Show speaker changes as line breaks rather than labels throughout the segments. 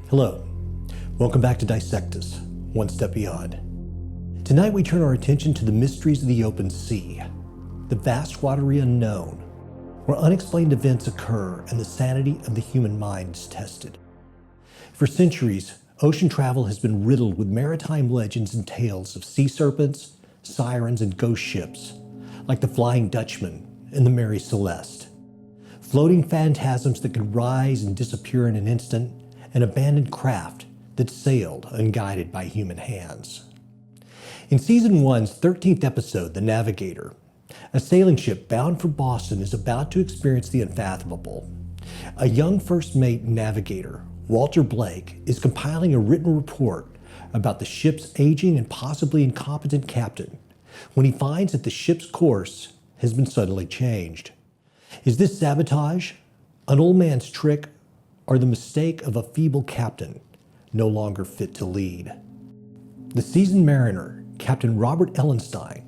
Hello, welcome back to Dissectus, One Step Beyond. Tonight we turn our attention to the mysteries of the open sea, the vast watery unknown, where unexplained events occur and the sanity of the human mind is tested. For centuries, ocean travel has been riddled with maritime legends and tales of sea serpents, sirens, and ghost ships, like the Flying Dutchman and the Mary Celeste. Floating phantasms that could rise and disappear in an instant, an abandoned craft that sailed unguided by human hands. In Season 1's 13th episode, The Navigator, a sailing ship bound for Boston is about to experience the unfathomable. A young first mate navigator, Walter Blake, is compiling a written report about the ship's aging and possibly incompetent captain when he finds that the ship's course has been suddenly changed. Is this sabotage, an old man's trick, or the mistake of a feeble captain no longer fit to lead? The seasoned mariner, Captain Robert Ellenstein,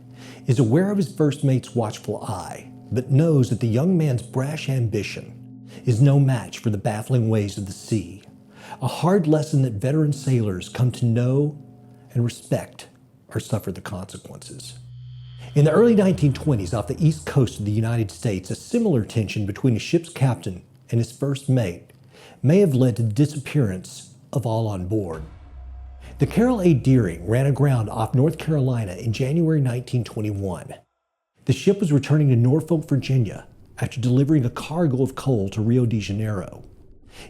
is aware of his first mate's watchful eye, but knows that the young man's brash ambition is no match for the baffling ways of the sea, a hard lesson that veteran sailors come to know and respect or suffer the consequences. In the early 1920s, off the east coast of the United States, a similar tension between a ship's captain and his first mate may have led to the disappearance of all on board. The Carroll A. Deering ran aground off North Carolina in January 1921. The ship was returning to Norfolk, Virginia, after delivering a cargo of coal to Rio de Janeiro.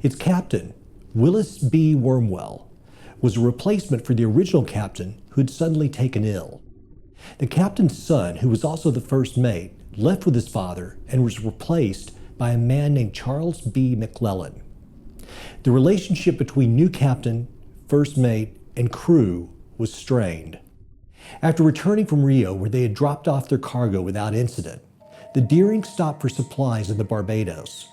Its captain, Willis B. Wormwell, was a replacement for the original captain who had suddenly taken ill. The captain's son, who was also the first mate, left with his father and was replaced by a man named Charles B. McClellan. The relationship between new captain, first mate, and crew was strained. After returning from Rio, where they had dropped off their cargo without incident, the Deering stopped for supplies in the Barbados.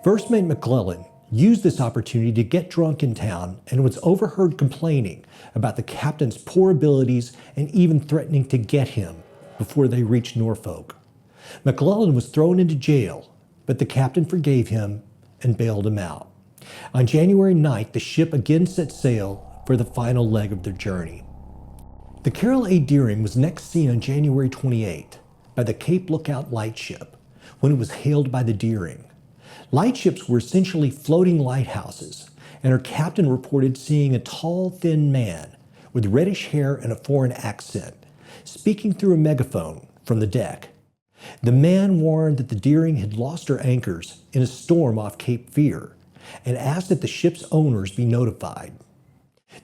First mate McClellan used this opportunity to get drunk in town and was overheard complaining about the captain's poor abilities and even threatening to get him before they reached Norfolk. McClellan was thrown into jail, but the captain forgave him and bailed him out. On January 9th, the ship again set sail for the final leg of their journey. The Carroll A. Deering was next seen on January 28th by the Cape Lookout lightship when it was hailed by the Deering. Lightships were essentially floating lighthouses, and her captain reported seeing a tall, thin man with reddish hair and a foreign accent, speaking through a megaphone from the deck. The man warned that the Deering had lost her anchors in a storm off Cape Fear, and asked that the ship's owners be notified.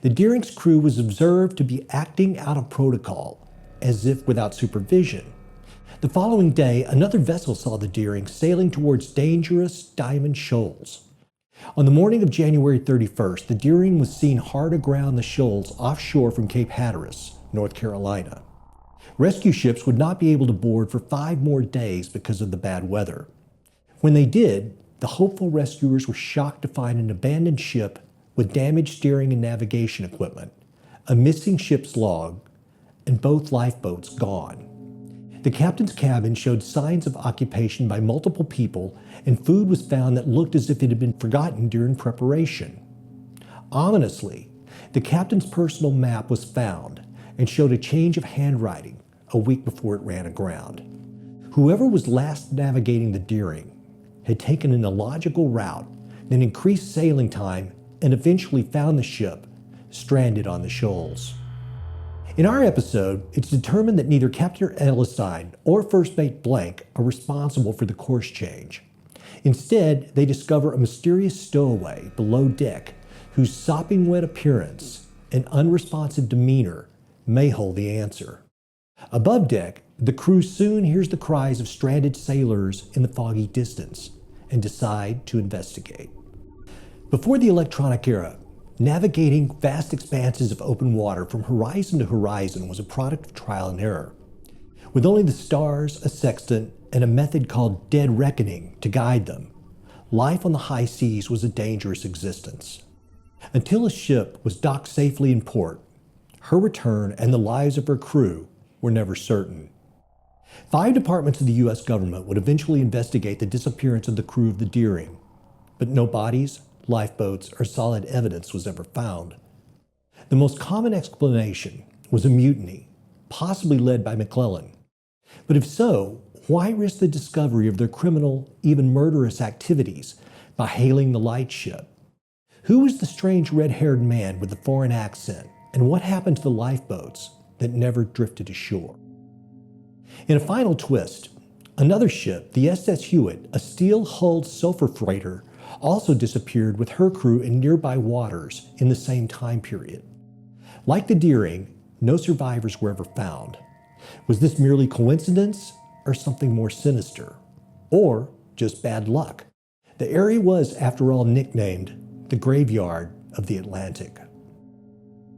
The Deering's crew was observed to be acting out of protocol, as if without supervision. The following day, another vessel saw the Deering sailing towards dangerous Diamond Shoals. On the morning of January 31st, the Deering was seen hard aground the shoals offshore from Cape Hatteras, North Carolina. Rescue ships would not be able to board for 5 more days because of the bad weather. When they did, the hopeful rescuers were shocked to find an abandoned ship with damaged steering and navigation equipment, a missing ship's log, and both lifeboats gone. The captain's cabin showed signs of occupation by multiple people, and food was found that looked as if it had been forgotten during preparation. Ominously, the captain's personal map was found and showed a change of handwriting a week before it ran aground. Whoever was last navigating the Deering had taken an illogical route, then increased sailing time, and eventually found the ship stranded on the shoals. In our episode, it's determined that neither Captain Ellenstein or First Mate Blank are responsible for the course change. Instead, they discover a mysterious stowaway below deck whose sopping wet appearance and unresponsive demeanor may hold the answer. Above deck, the crew soon hears the cries of stranded sailors in the foggy distance and decide to investigate. Before the electronic era, navigating vast expanses of open water from horizon to horizon was a product of trial and error. With only the stars, a sextant, and a method called dead reckoning to guide them, life on the high seas was a dangerous existence. Until a ship was docked safely in port, her return and the lives of her crew were never certain. 5 departments of the U.S. government would eventually investigate the disappearance of the crew of the Deering, but no bodies, lifeboats, or solid evidence was ever found. The most common explanation was a mutiny, possibly led by McClellan. But if so, why risk the discovery of their criminal, even murderous activities by hailing the lightship? Who was the strange red-haired man with the foreign accent, and what happened to the lifeboats that never drifted ashore? In a final twist, another ship, the SS Hewitt, a steel-hulled sulfur freighter, also disappeared with her crew in nearby waters in the same time period. Like the Deering, no survivors were ever found. Was this merely coincidence or something more sinister? Or just bad luck? The area was, after all, nicknamed the Graveyard of the Atlantic.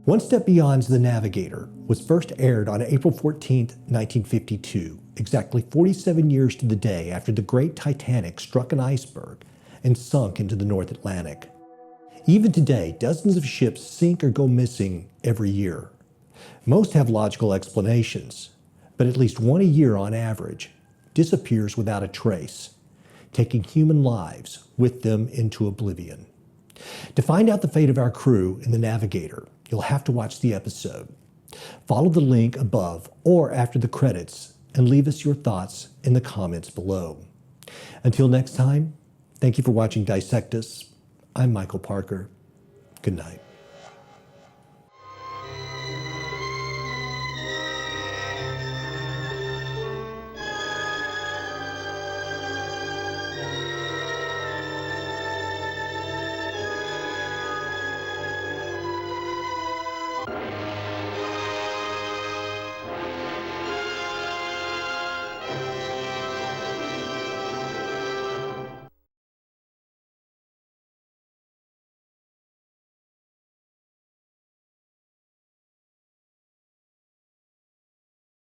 One Step Beyond's The Navigator was first aired on April 14, 1952, exactly 47 years to the day after the great Titanic struck an iceberg and sunk into the North Atlantic. Even today, dozens of ships sink or go missing every year. Most have logical explanations, but at least one a year on average disappears without a trace, taking human lives with them into oblivion. To find out the fate of our crew in The Navigator, you'll have to watch the episode. Follow the link above or after the credits and leave us your thoughts in the comments below. Until next time, thank you for watching Dissectus. I'm Micheal Parker. Good night.